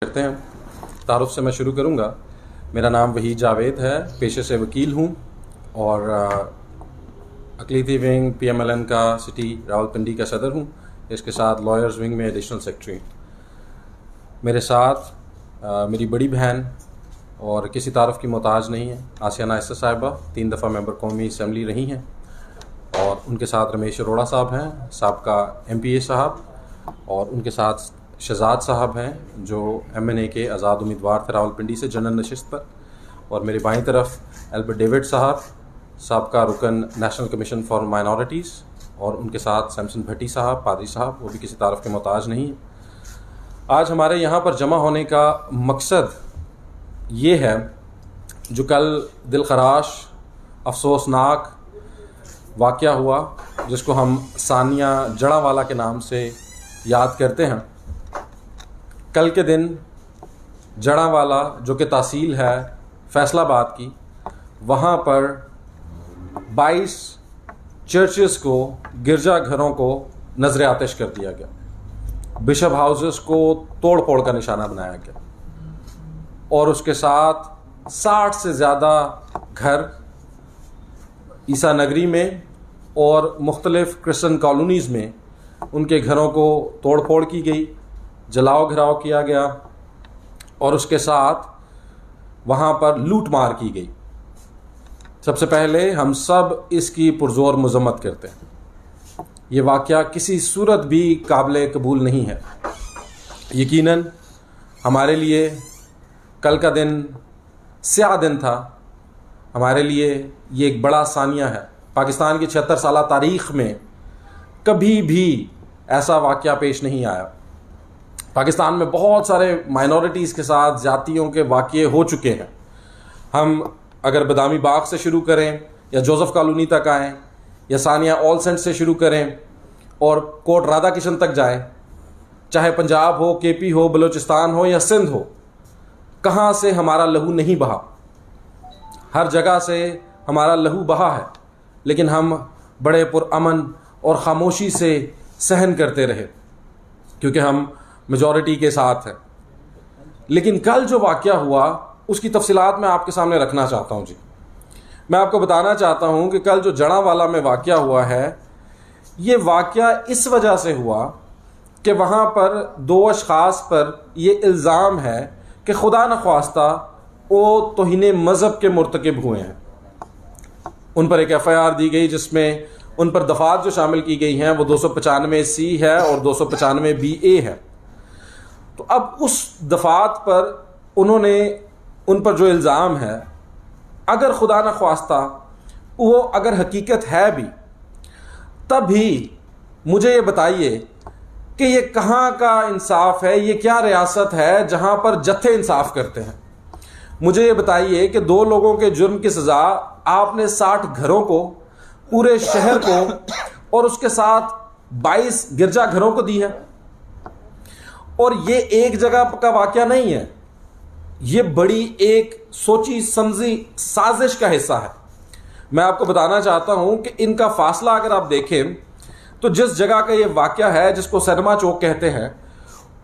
کرتے ہیں۔ تعارف سے میں شروع کروں گا۔ میرا نام وحید جاوید ہے، پیشے سے وکیل ہوں اور اقلیتی wing P M L N کا سٹی راولپنڈی کا صدر ہوں۔ اس کے ساتھ لائرز ونگ میں ایڈیشنل سیکرٹری ہوں۔ میرے ساتھ میری بڑی بہن اور کسی تعارف کی محتاج نہیں ہے، آسیہ نائسہ صاحبہ، 3 دفعہ ممبر قومی اسمبلی رہی ہیں، اور ان کے ساتھ رمیش اروڑا صاحب ہیں، سابقہ MP صاحب، اور ان کے ساتھ شہزاد صاحب ہیں جو MNA کے آزاد امیدوار تھے راولپنڈی سے جنرل نشست پر، اور میرے بائیں طرف البرٹ ڈیوڈ صاحب، سابقہ رکن نیشنل کمیشن فار مائنورٹیز، اور ان کے ساتھ سیمسن بھٹی صاحب، پادری صاحب، وہ بھی کسی تعارف کے محتاج نہیں ہیں۔ آج ہمارے یہاں پر جمع ہونے کا مقصد یہ ہے، جو کل دلخراش افسوسناک واقعہ ہوا جس کو ہم ثانیہ جڑاوالا کے نام سے یاد کرتے ہیں۔ کل کے دن جڑاوالا جو کہ تحصیل ہے فیصل آباد کی، وہاں پر 22 چرچز کو، گرجا گھروں کو نظر آتش کر دیا گیا، بشپ ہاؤسز کو توڑ پھوڑ کا نشانہ بنایا گیا، اور اس کے ساتھ 60 سے زیادہ گھر عیسیٰ نگری میں اور مختلف کرسچن کالونیز میں ان کے گھروں کو توڑ پھوڑ کی گئی، جلاؤ گھراؤ کیا گیا، اور اس کے ساتھ وہاں پر لوٹ مار کی گئی۔ سب سے پہلے ہم سب اس کی پرزور مذمت کرتے ہیں۔ یہ واقعہ کسی صورت بھی قابل قبول نہیں ہے۔ یقیناً ہمارے لیے کل کا دن سیاہ دن تھا، ہمارے لیے یہ ایک بڑا ثانیہ ہے۔ پاکستان کی 76 سالہ تاریخ میں کبھی بھی ایسا واقعہ پیش نہیں آیا۔ پاکستان میں بہت سارے مائنورٹیز کے ساتھ زیادتیوں کے واقعے ہو چکے ہیں۔ ہم اگر بادامی باغ سے شروع کریں یا جوزف کالونی تک آئیں یا ثانیہ آل سینٹ سے شروع کریں اور کوٹ رادھا کشن تک جائیں، چاہے پنجاب ہو، KP ہو، بلوچستان ہو یا سندھ ہو، کہاں سے ہمارا لہو نہیں بہا؟ ہر جگہ سے ہمارا لہو بہا ہے، لیکن ہم بڑے پرامن اور خاموشی سے سہن کرتے رہے کیونکہ ہم میجورٹی کے ساتھ ہیں۔ لیکن کل جو واقعہ ہوا اس کی تفصیلات میں آپ کے سامنے رکھنا چاہتا ہوں۔ میں آپ کو بتانا چاہتا ہوں کہ کل جو جڑاوالا میں واقعہ ہوا ہے، یہ واقعہ اس وجہ سے ہوا کہ وہاں پر 2 اشخاص پر یہ الزام ہے کہ خدا نخواستہ وہ توہین مذہب کے مرتکب ہوئے ہیں۔ ان پر ایک FIR دی گئی جس میں ان پر دفعات جو شامل کی گئی ہیں وہ 295C ہے اور 295BA ہے۔ تو اب اس دفعات پر انہوں نے ان پر جو الزام ہے، اگر خدا نخواستہ وہ اگر حقیقت ہے بھی، تب بھی مجھے یہ بتائیے کہ یہ کہاں کا انصاف ہے، یہ کیا ریاست ہے جہاں پر جتھے انصاف کرتے ہیں؟ مجھے یہ بتائیے کہ 2 لوگوں کے جرم کی سزا آپ نے 60 گھروں کو، پورے شہر کو، اور اس کے ساتھ 22 گرجا گھروں کو دی ہے، اور یہ ایک جگہ کا واقعہ نہیں ہے، یہ بڑی ایک سوچی سمجھی سازش کا حصہ ہے۔ میں آپ کو بتانا چاہتا ہوں کہ ان کا فاصلہ اگر آپ دیکھیں تو جس جگہ کا یہ واقعہ ہے، جس کو سینما چوک کہتے ہیں،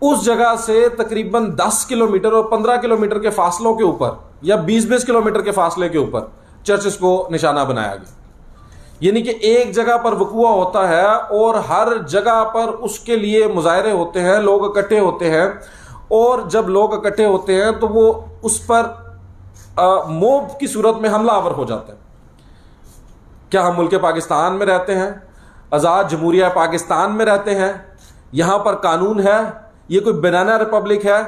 اس جگہ سے تقریباً 10 کلومیٹر اور 15 کلومیٹر کے فاصلوں کے اوپر یا 20 کلومیٹر کے فاصلے کے اوپر چرچز کو نشانہ بنایا گیا۔ یعنی کہ ایک جگہ پر وقوع ہوتا ہے اور ہر جگہ پر اس کے لیے مظاہرے ہوتے ہیں، لوگ اکٹھے ہوتے ہیں، اور جب لوگ اکٹھے ہوتے ہیں تو وہ اس پر موب کی صورت میں حملہ آور ہو جاتے ہیں۔ کیا ہم ملک پاکستان میں رہتے ہیں، آزاد جمہوریہ پاکستان میں رہتے ہیں؟ یہاں پر قانون ہے؟ یہ کوئی بنانا ریپبلک ہے؟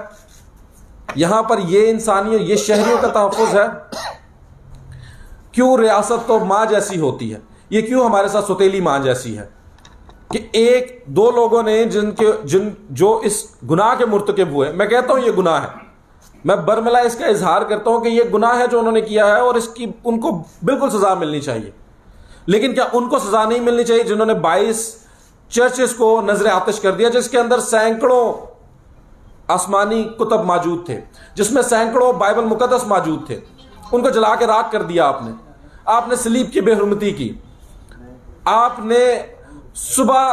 یہاں پر یہ انسانیت، یہ شہریوں کا تحفظ ہے؟ کیوں ریاست تو ماں جیسی ہوتی ہے، یہ کیوں ہمارے ساتھ ستیلی ماں جیسی ہے کہ 1-2 لوگوں نے جو اس گناہ کے مرتکب ہوئے، میں کہتا ہوں یہ گناہ ہے، میں برملا اس کا اظہار کرتا ہوں کہ یہ گناہ ہے جو انہوں نے کیا ہے، اور اس کی ان کو بالکل سزا ملنی چاہیے۔ لیکن کیا ان کو سزا نہیں ملنی چاہیے جنہوں نے 22 چرچز کو نظر آتش کر دیا، جس کے اندر سینکڑوں آسمانی کتب موجود تھے، جس میں سینکڑوں بائبل مقدس موجود تھے؟ ان کو جلا کے راکھ کر دیا آپ نے صلیب کی بے حرمتی کی، آپ نے صبح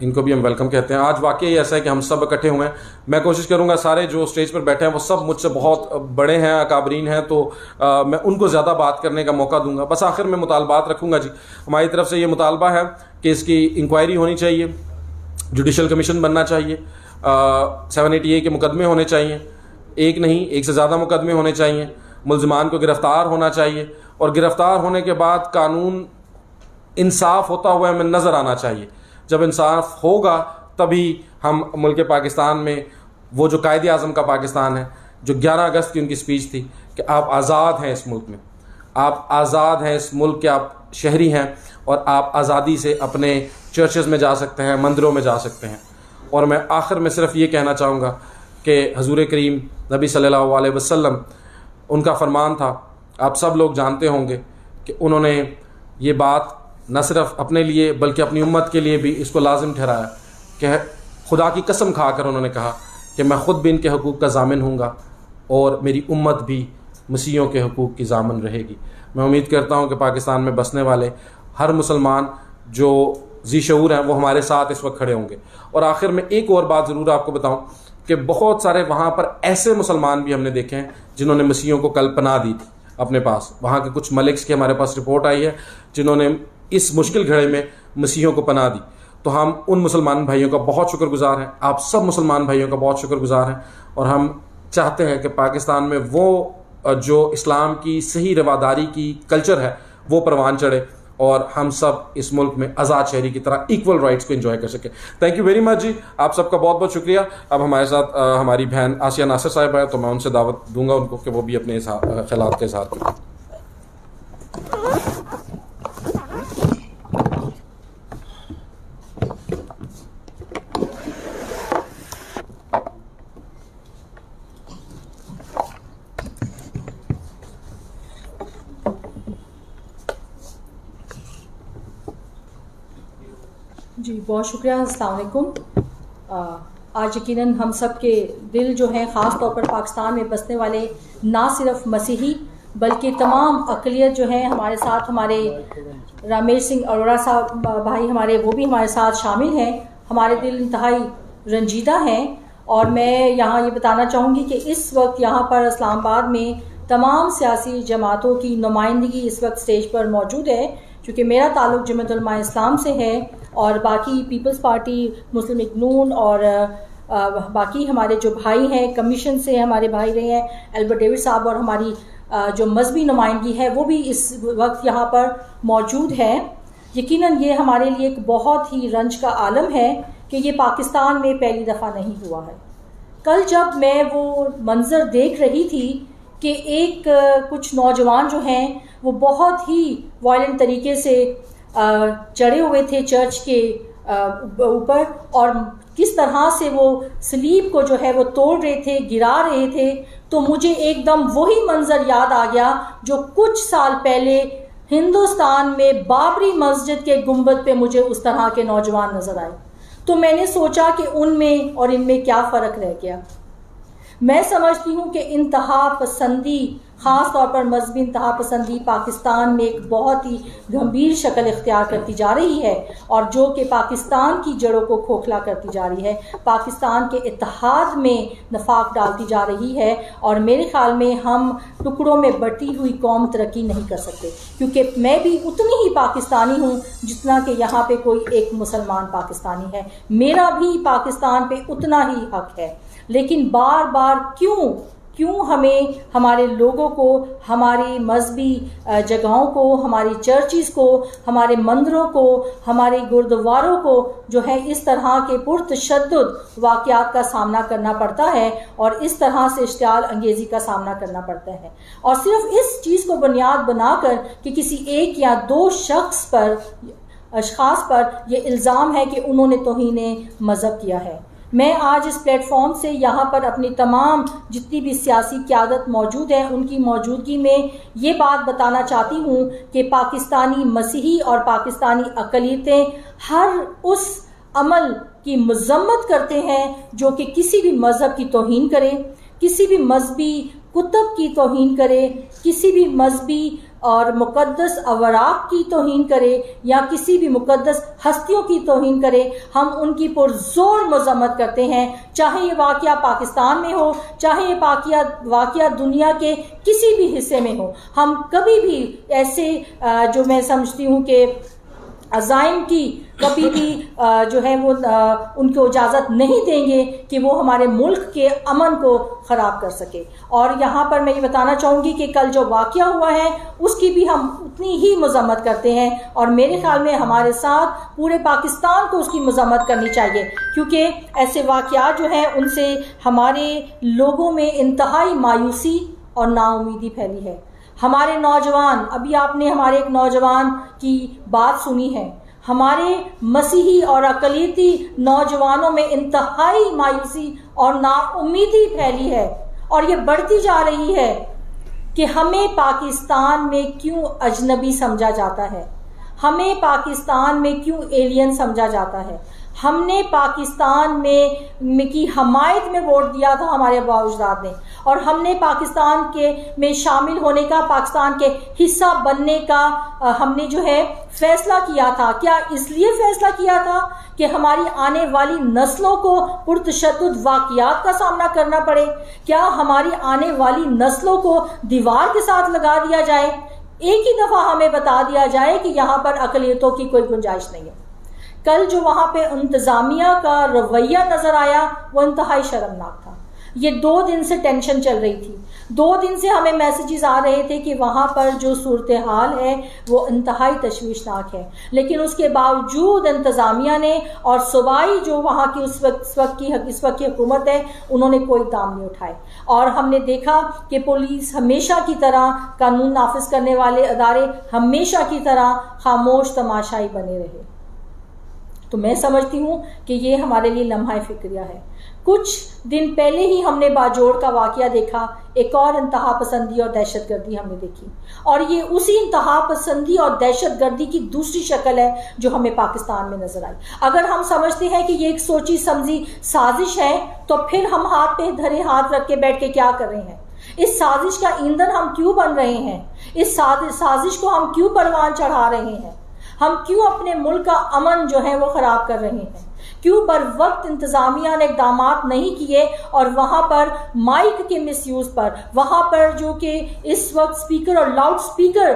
ان کو بھی ہم ویلکم کہتے ہیں. آج واقعی ایسا ہے کہ ہم سب اکٹھے ہوئے ہیں. میں کوشش کروں گا سارے جو اسٹیج پر بیٹھے ہیں وہ سب مجھ سے بہت بڑے ہیں, اکابرین ہیں, تو میں ان کو زیادہ بات کرنے کا موقع دوں گا. بس آخر میں مطالبات رکھوں گا. جی ہماری طرف سے یہ مطالبہ ہے کہ اس کی انکوائری ہونی چاہیے, جوڈیشل کمیشن بننا چاہیے, 780A کے مقدمے ہونے چاہیے, ایک نہیں ایک سے زیادہ مقدمے ہونے چاہیے, ملزمان کو گرفتار ہونا چاہیے, اور گرفتار ہونے کے بعد قانون انصاف ہوتا ہوا ہمیں نظر آنا چاہیے. جب انصاف ہوگا تبھی ہم ملک پاکستان میں وہ جو قائد اعظم کا پاکستان ہے, جو 11 اگست کی ان کی اسپیچ تھی کہ آپ آزاد ہیں اس ملک میں, آپ آزاد ہیں اس ملک کے, آپ شہری ہیں اور آپ آزادی سے اپنے چرچز میں جا سکتے ہیں, مندروں میں جا سکتے ہیں. اور میں آخر میں صرف یہ کہنا چاہوں گا کہ حضور کریم نبی صلی اللہ علیہ وسلم, ان کا فرمان تھا, آپ سب لوگ جانتے ہوں گے کہ انہوں نے یہ بات نہ صرف اپنے لیے بلکہ اپنی امت کے لیے بھی اس کو لازم ٹھہرایا کہ خدا کی قسم کھا کر انہوں نے کہا کہ میں خود بھی ان کے حقوق کا ضامن ہوں گا اور میری امت بھی مسیحیوں کے حقوق کی ضامن رہے گی. میں امید کرتا ہوں کہ پاکستان میں بسنے والے ہر مسلمان جو ذی شعور ہیں وہ ہمارے ساتھ اس وقت کھڑے ہوں گے. اور آخر میں ایک اور بات ضرور آپ کو بتاؤں کہ بہت سارے وہاں پر ایسے مسلمان بھی ہم نے دیکھے ہیں جنہوں نے مسیحیوں کو کل پناہ دی تھی اپنے پاس. وہاں کے کچھ ملکس کی ہمارے پاس رپورٹ آئی ہے جنہوں نے اس مشکل گھڑے میں مسیحیوں کو پناہ دی. تو ہم ان مسلمان بھائیوں کا بہت شکر گزار ہیں, آپ سب مسلمان بھائیوں کا بہت شکر گزار ہیں, اور ہم چاہتے ہیں کہ پاکستان میں وہ جو اسلام کی صحیح رواداری کی کلچر ہے وہ پروان چڑھے اور ہم سب اس ملک میں آزاد شہری کی طرح ایکول رائٹس کو انجوائے کر سکیں. تھینک یو ویری مچ جی, آپ سب کا بہت بہت شکریہ. اب ہمارے ساتھ ہماری بہن آسیہ ناصر صاحب ہے, تو میں ان سے دعوت دوں گا ان کو کہ وہ بھی اپنے خیالات کا اظہار کریں. جی بہت شکریہ. السلام علیکم. آج یقیناً ہم سب کے دل جو ہیں خاص طور پر پاکستان میں بسنے والے نہ صرف مسیحی بلکہ تمام اقلیت جو ہیں ہمارے ساتھ, ہمارے رامیش سنگھ اروڑا صاحب بھائی ہمارے وہ بھی ہمارے ساتھ شامل ہیں. ہمارے دل انتہائی رنجیدہ ہیں, اور میں یہاں یہ بتانا چاہوں گی کہ اس وقت یہاں پر اسلام آباد میں تمام سیاسی جماعتوں کی نمائندگی اس وقت اسٹیج پر موجود ہے, کیونکہ میرا تعلق جمعیت علماء اسلام سے ہے, اور باقی پیپلز پارٹی, مسلم لیگ نون اور باقی ہمارے جو بھائی ہیں کمیشن سے ہمارے بھائی رہے ہیں البرٹ ڈیوڈ صاحب, اور ہماری جو مذہبی نمائندگی ہے وہ بھی اس وقت یہاں پر موجود ہے. یقیناً یہ ہمارے لیے ایک بہت ہی رنج کا عالم ہے کہ یہ پاکستان میں پہلی دفعہ نہیں ہوا ہے. کل جب میں وہ منظر دیکھ رہی تھی کہ ایک کچھ نوجوان جو ہیں وہ بہت ہی وائلنٹ طریقے سے چڑھے ہوئے تھے چرچ کے اوپر, اور کس طرح سے وہ سلیب کو جو ہے وہ توڑ رہے تھے, گرا رہے تھے, تو مجھے ایک دم وہی منظر یاد آ گیا جو کچھ سال پہلے ہندوستان میں بابری مسجد کے گنبد پہ مجھے اس طرح کے نوجوان نظر آئے. تو میں نے سوچا کہ ان میں اور ان میں کیا فرق رہ گیا. میں سمجھتی ہوں کہ انتہا پسندی, خاص طور پر مذہبی انتہا پسندی پاکستان میں ایک بہت ہی گمبھیر شکل اختیار کرتی جا رہی ہے, اور جو کہ پاکستان کی جڑوں کو کھوکھلا کرتی جا رہی ہے, پاکستان کے اتحاد میں نفاق ڈالتی جا رہی ہے. اور میرے خیال میں ہم ٹکڑوں میں بٹی ہوئی قوم ترقی نہیں کر سکتے, کیونکہ میں بھی اتنی ہی پاکستانی ہوں جتنا کہ یہاں پہ کوئی ایک مسلمان پاکستانی ہے. میرا بھی پاکستان پہ اتنا ہی حق ہے, لیکن بار بار کیوں ہمیں ہمارے لوگوں کو, ہماری مذہبی جگہوں کو, ہماری چرچز کو, ہمارے مندروں کو, ہمارے گردواروں کو جو ہے اس طرح کے پرتشدد واقعات کا سامنا کرنا پڑتا ہے, اور اس طرح سے اشتعال انگیزی کا سامنا کرنا پڑتا ہے, اور صرف اس چیز کو بنیاد بنا کر کہ کسی ایک یا دو اشخاص پر یہ الزام ہے کہ انہوں نے توہین مذہب کیا ہے. میں آج اس پلیٹ فارم سے یہاں پر اپنی تمام جتنی بھی سیاسی قیادت موجود ہے ان کی موجودگی میں یہ بات بتانا چاہتی ہوں کہ پاکستانی مسیحی اور پاکستانی اقلیتیں ہر اس عمل کی مذمت کرتے ہیں جو کہ کسی بھی مذہب کی توہین کرے, کسی بھی مذہبی کتب کی توہین کرے, کسی بھی مذہبی اور مقدس اوراق کی توہین کرے یا کسی بھی مقدس ہستیوں کی توہین کرے، ہم ان کی پرزور مذمت کرتے ہیں، چاہے یہ واقعہ پاکستان میں ہو، چاہے یہ واقعہ دنیا کے کسی بھی حصے میں ہو۔ ہم کبھی بھی ایسے جو میں سمجھتی ہوں کہ عزائم کی کبھی بھی جو ہے وہ ان کو اجازت نہیں دیں گے کہ وہ ہمارے ملک کے امن کو خراب کر سکے۔ اور یہاں پر میں یہ بتانا چاہوں گی کہ کل جو واقعہ ہوا ہے اس کی بھی ہم اتنی ہی مذمت کرتے ہیں، اور میرے خیال میں ہمارے ساتھ پورے پاکستان کو اس کی مذمت کرنی چاہیے، کیونکہ ایسے واقعات جو ہیں ان سے ہمارے لوگوں میں انتہائی مایوسی اور نا امیدی پھیلی ہے۔ ہمارے نوجوان، ابھی آپ نے ہمارے ایک نوجوان کی بات سنی ہے، ہمارے مسیحی اور اقلیتی نوجوانوں میں انتہائی مایوسی اور نا امیدی پھیلی ہے، اور یہ بڑھتی جا رہی ہے کہ ہمیں پاکستان میں کیوں اجنبی سمجھا جاتا ہے، ہمیں پاکستان میں کیوں ایلین سمجھا جاتا ہے۔ ہم نے پاکستان میں کی حمایت میں ووٹ دیا تھا ہمارے آباء و اجداد نے، اور ہم نے پاکستان میں شامل ہونے کا، پاکستان کے حصہ بننے کا ہم نے جو ہے فیصلہ کیا تھا۔ کیا اس لیے فیصلہ کیا تھا کہ ہماری آنے والی نسلوں کو پرتشدد واقعات کا سامنا کرنا پڑے؟ کیا ہماری آنے والی نسلوں کو دیوار کے ساتھ لگا دیا جائے؟ ایک ہی دفعہ ہمیں بتا دیا جائے کہ یہاں پر اقلیتوں کی کوئی گنجائش نہیں ہے۔ کل جو وہاں پہ انتظامیہ کا رویہ نظر آیا وہ انتہائی شرمناک تھا۔ یہ 2 دن سے ٹینشن چل رہی تھی، 2 دن سے ہمیں میسیجز آ رہے تھے کہ وہاں پر جو صورتحال ہے وہ انتہائی تشویشناک ہے، لیکن اس کے باوجود انتظامیہ نے اور صوبائی جو وہاں کی اس وقت کی حکومت ہے انہوں نے کوئی دام نہیں اٹھائے، اور ہم نے دیکھا کہ پولیس ہمیشہ کی طرح، قانون نافذ کرنے والے ادارے ہمیشہ کی طرح خاموش تماشائی بنے رہے۔ تو میں سمجھتی ہوں کہ یہ ہمارے لیے لمحہ فکریہ ہے۔ کچھ دن پہلے ہی ہم نے باجوڑ کا واقعہ دیکھا، ایک اور انتہا پسندی اور دہشت گردی ہم نے دیکھی، اور یہ اسی انتہا پسندی اور دہشت گردی کی دوسری شکل ہے جو ہمیں پاکستان میں نظر آئی۔ اگر ہم سمجھتے ہیں کہ یہ ایک سوچی سمجھی سازش ہے تو پھر ہم ہاتھ پہ دھرے ہاتھ رکھ کے بیٹھ کے کیا کر رہے ہیں؟ اس سازش کا ایندھن ہم کیوں بن رہے ہیں؟ اس سازش کو ہم کیوں پروان چڑھا رہے ہیں؟ ہم کیوں اپنے ملک کا امن جو ہے وہ خراب کر رہے ہیں؟ کیوں بر وقت انتظامیہ نے اقدامات نہیں کیے اور وہاں پر مائک کے مس یوز پر، وہاں پر جو کہ اس وقت سپیکر اور لاؤڈ سپیکر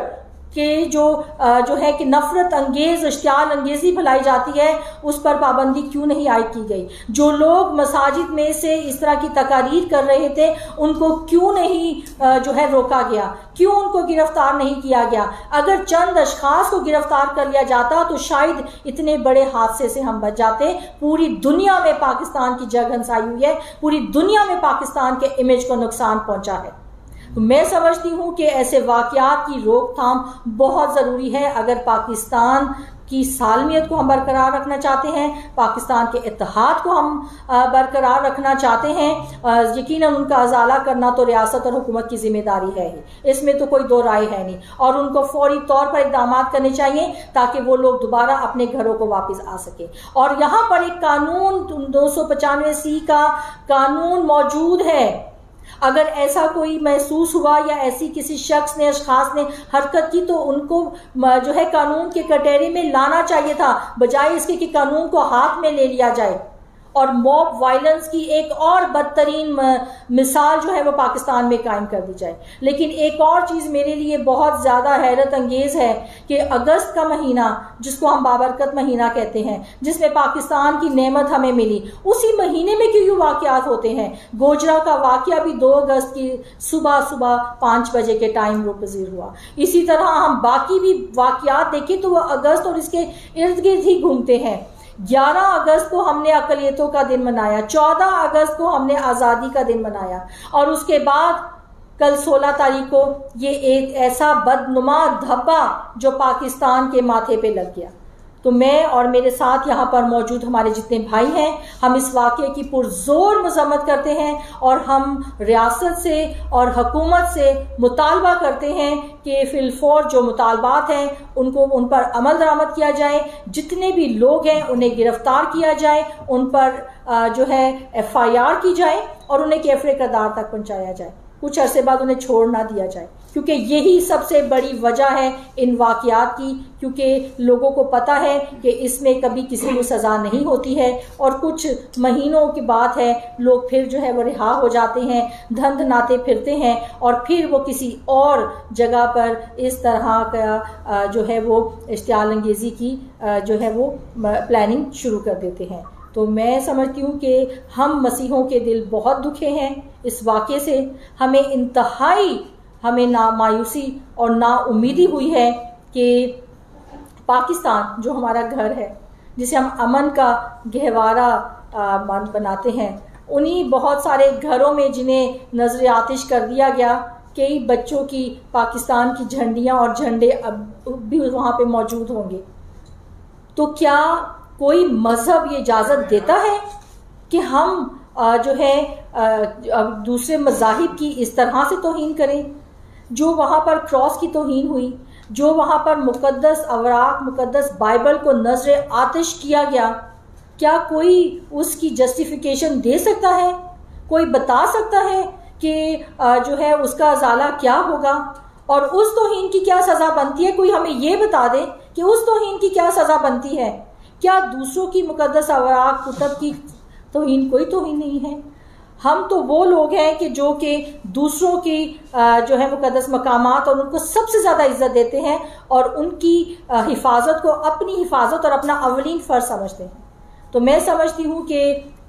کہ جو ہے کہ نفرت انگیز اشتعال انگیزی پھیلائی جاتی ہے، اس پر پابندی کیوں نہیں عائد کی گئی؟ جو لوگ مساجد میں سے اس طرح کی تقاریر کر رہے تھے ان کو کیوں نہیں جو ہے روکا گیا؟ کیوں ان کو گرفتار نہیں کیا گیا؟ اگر چند اشخاص کو گرفتار کر لیا جاتا تو شاید اتنے بڑے حادثے سے ہم بچ جاتے۔ پوری دنیا میں پاکستان کی جگ ہنسائی ہوئی ہے، پوری دنیا میں پاکستان کے امیج کو نقصان پہنچا ہے۔ تو میں سمجھتی ہوں کہ ایسے واقعات کی روک تھام بہت ضروری ہے اگر پاکستان کی سالمیت کو ہم برقرار رکھنا چاہتے ہیں، پاکستان کے اتحاد کو ہم برقرار رکھنا چاہتے ہیں۔ یقیناً ان کا ازالہ کرنا تو ریاست اور حکومت کی ذمہ داری ہے ہی، اس میں تو کوئی دو رائے ہے نہیں، اور ان کو فوری طور پر اقدامات کرنے چاہیے تاکہ وہ لوگ دوبارہ اپنے گھروں کو واپس آ سکے۔ اور یہاں پر ایک قانون 295C کا قانون موجود ہے۔ اگر ایسا کوئی محسوس ہوا یا ایسی کسی شخص نے، اشخاص نے حرکت کی تو ان کو جو ہے قانون کے کٹہرے میں لانا چاہیے تھا، بجائے اس کے کہ قانون کو ہاتھ میں لے لیا جائے اور موب وائلنس کی ایک اور بدترین مثال جو ہے وہ پاکستان میں قائم کر دی جائے۔ لیکن ایک اور چیز میرے لیے بہت زیادہ حیرت انگیز ہے کہ اگست کا مہینہ، جس کو ہم بابرکت مہینہ کہتے ہیں، جس میں پاکستان کی نعمت ہمیں ملی، اسی مہینے میں کیوں واقعات ہوتے ہیں؟ گوجرا کا واقعہ بھی 2 اگست کی صبح 5 بجے کے ٹائم وہ پذیر ہوا۔ اسی طرح ہم باقی بھی واقعات دیکھیں تو وہ اگست اور اس کے ارد گرد ہی گھومتے ہیں۔ 11 اگست کو ہم نے اقلیتوں کا دن منایا، 14 اگست کو ہم نے آزادی کا دن منایا، اور اس کے بعد کل 16 تاریخ کو یہ ایک ایسا بدنما دھبا جو پاکستان کے ماتھے پہ لگ گیا۔ تو میں اور میرے ساتھ یہاں پر موجود ہمارے جتنے بھائی ہیں، ہم اس واقعے کی پرزور مذمت کرتے ہیں، اور ہم ریاست سے اور حکومت سے مطالبہ کرتے ہیں کہ فی الفور جو مطالبات ہیں ان پر عمل درآمد کیا جائے، جتنے بھی لوگ ہیں انہیں گرفتار کیا جائے، ان پر جو ہے FIR کی جائے اور انہیں کیفر کردار تک پہنچایا جائے۔ کچھ عرصے بعد انہیں چھوڑ نہ دیا جائے، کیونکہ یہی سب سے بڑی وجہ ہے ان واقعات کی، کیونکہ لوگوں کو پتہ ہے کہ اس میں کبھی کسی کو سزا نہیں ہوتی ہے، اور کچھ مہینوں کی بات ہے لوگ پھر جو ہے وہ رہا ہو جاتے ہیں، دھند ناتے پھرتے ہیں، اور پھر وہ کسی اور جگہ پر اس طرح کا جو ہے وہ اشتعال انگیزی کی جو ہے وہ پلاننگ شروع کر دیتے ہیں۔ تو میں سمجھتی ہوں کہ ہم مسیحوں کے دل بہت دکھے ہیں اس واقعے سے، ہمیں انتہائی نا مایوسی اور نا امیدی ہوئی ہے کہ پاکستان جو ہمارا گھر ہے، جسے ہم امن کا گہوارہ بناتے ہیں، انہی بہت سارے گھروں میں جنہیں نظر آتش کر دیا گیا، کئی بچوں کی پاکستان کی جھنڈیاں اور جھنڈے اب بھی وہاں پہ موجود ہوں گے۔ تو کیا کوئی مذہب یہ اجازت دیتا ہے کہ ہم جو ہے دوسرے مذاہب کی اس طرح سے توہین کریں؟ جو وہاں پر کراس کی توہین ہوئی، جو وہاں پر مقدس اوراق، مقدس بائبل کو نظر آتش کیا گیا، کیا کوئی اس کی جسٹیفیکیشن دے سکتا ہے؟ کوئی بتا سکتا ہے کہ جو ہے اس کا ازالہ کیا ہوگا اور اس توہین کی کیا سزا بنتی ہے؟ کوئی ہمیں یہ بتا دے کہ اس توہین کی کیا سزا بنتی ہے۔ کیا دوسروں کی مقدس اوراق کتب کی توہین کوئی توہین نہیں ہے؟ ہم تو وہ لوگ ہیں کہ جو کہ دوسروں کی جو ہے مقدس مقامات اور ان کو سب سے زیادہ عزت دیتے ہیں اور ان کی حفاظت کو اپنی حفاظت اور اپنا اولین فرض سمجھتے ہیں۔ تو میں سمجھتی ہوں کہ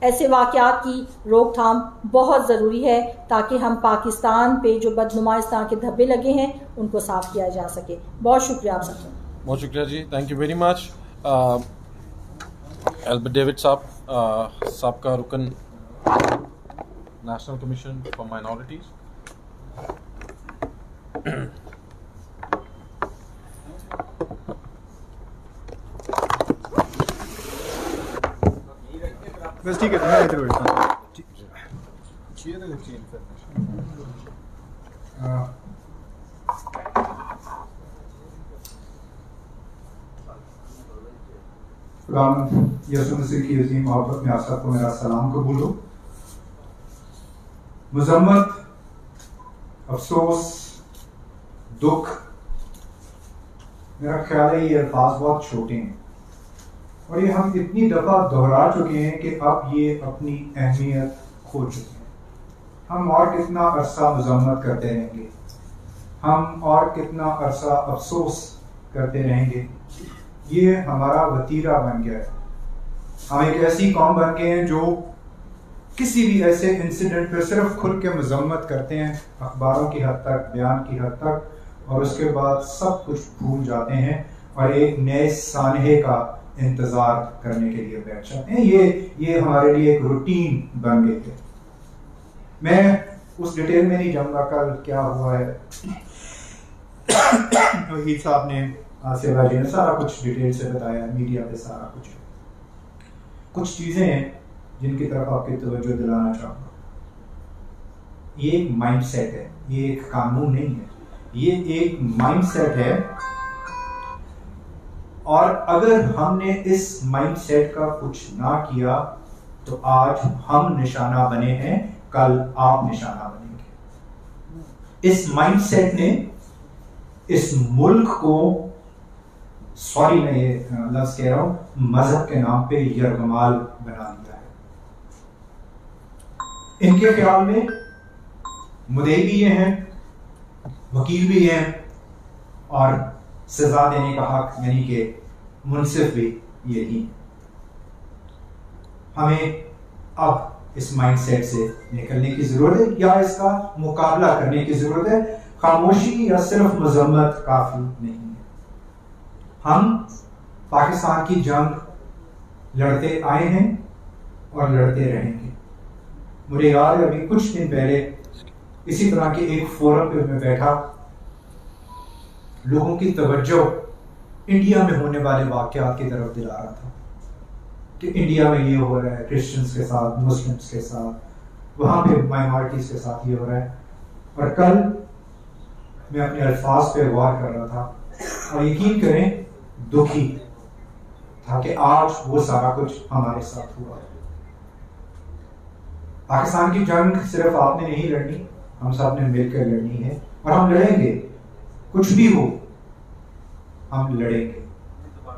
ایسے واقعات کی روک تھام بہت ضروری ہے تاکہ ہم پاکستان پہ جو بدنما اس طرح کے دھبے لگے ہیں ان کو صاف کیا جا سکے۔ بہت شکریہ آپ سب کا۔ بہت شکریہ جی، thank you very much. Albert David صاحب کا رکن نیشنل کمیشن فار مائنورٹیز۔ بس ٹھیک ہے، میں ادھر بیٹھتا ہوں۔ خداوند یسوع مسیح کی عظیم محبت میں آپ سب کو میرا سلام قبول ہو۔ مذمت، افسوس، دکھ، میرا خیال ہے یہ الفاظ بہت چھوٹے ہیں اور یہ ہم اتنی دفعہ دہرا چکے ہیں کہ اب یہ اپنی اہمیت کھو چکے ہیں۔ ہم اور کتنا عرصہ مذمت کرتے رہیں گے، ہم اور کتنا عرصہ افسوس کرتے رہیں گے؟ یہ ہمارا وتیرہ بن گیا ہے۔ ہم ایک ایسی قوم بن گئے ہیں جو کسی بھی ایسے انسیڈنٹ پہ صرف کھل کے مذمت کرتے ہیں، اخباروں کی حد تک، بیان کی حد تک، اور اس کے بعد سب کچھ بھول جاتے ہیں اور ایک نئے سانحے کا انتظار کرنے کے لیے بیٹھ جاتے ہیں۔ یہ ہمارے لیے ایک روٹین بن گئی ہے۔ میں اس ڈیٹیل میں نہیں جاؤں گا کل کیا ہوا ہے، وحید صاحب نے، آصف بھائی نے سارا کچھ ڈیٹیل سے بتایا، میڈیا پہ سارا کچھ۔ کچھ چیزیں ہیں جن کی طرف آپ کی توجہ دلانا چاہوں گا۔ یہ ایک مائنڈ سیٹ ہے، یہ ایک قانون نہیں ہے، یہ ایک مائنڈ سیٹ ہے، اور اگر ہم نے اس مائنڈ سیٹ کا کچھ نہ کیا تو آج ہم نشانہ بنے ہیں، کل آپ نشانہ بنیں گے۔ اس مائنڈ سیٹ نے اس ملک کو، سوری میں یہ لفظ کہہ رہا ہوں، مذہب کے نام پہ یرغمال بنا دیا ہے۔ ان کے خیال میں مدعی بھی یہ ہیں، وکیل بھی ہیں، اور سزا دینے کا حق یعنی کہ منصف بھی یہی۔ ہمیں اب اس مائنڈ سیٹ سے نکلنے کی ضرورت ہے یا اس کا مقابلہ کرنے کی ضرورت ہے۔ خاموشی یا صرف مذمت کافی نہیں ہے۔ ہم پاکستان کی جنگ لڑتے آئے ہیں اور لڑتے رہیں گے۔ مجھے یاد ہے ابھی کچھ دن پہلے اسی طرح کے ایک فورم پہ میں بیٹھا، لوگوں کی توجہ انڈیا میں ہونے والے واقعات کی طرف دلا رہا تھا کہ انڈیا میں یہ ہو رہا ہے کرسچنس کے ساتھ، مسلمس کے ساتھ، وہاں پہ مائنورٹیز کے ساتھ یہ ہو رہا ہے، اور کل میں اپنے الفاظ پہ غور کر رہا تھا اور یقین کریں دکھی تھا کہ آج وہ سارا کچھ ہمارے ساتھ ہوا ہے۔ پاکستان کی جنگ صرف آپ نے نہیں لڑنی، ہم سب نے مل کر لڑنی ہے اور ہم لڑیں گے, کچھ بھی ہو ہم لڑیں گے,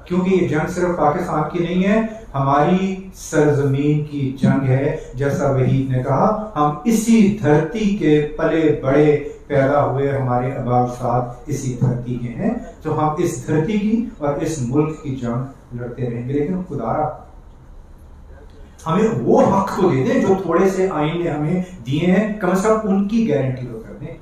کیونکہ یہ جنگ صرف پاکستان کی نہیں ہے, ہماری سرزمین کی جنگ ہے. جیسا وحید نے کہا, ہم اسی دھرتی کے پلے بڑے پیدا ہوئے, ہمارے آبا اجداد اسی دھرتی کے ہیں, تو ہم اس دھرتی کی اور اس ملک کی جنگ لڑتے رہیں گے. لیکن خدا ہمیں وہ حق کو دے دیں جو تھوڑے سے آئین نے ہمیں دیے ہیں, کم از کم ان کی گارنٹی تو کر دیں.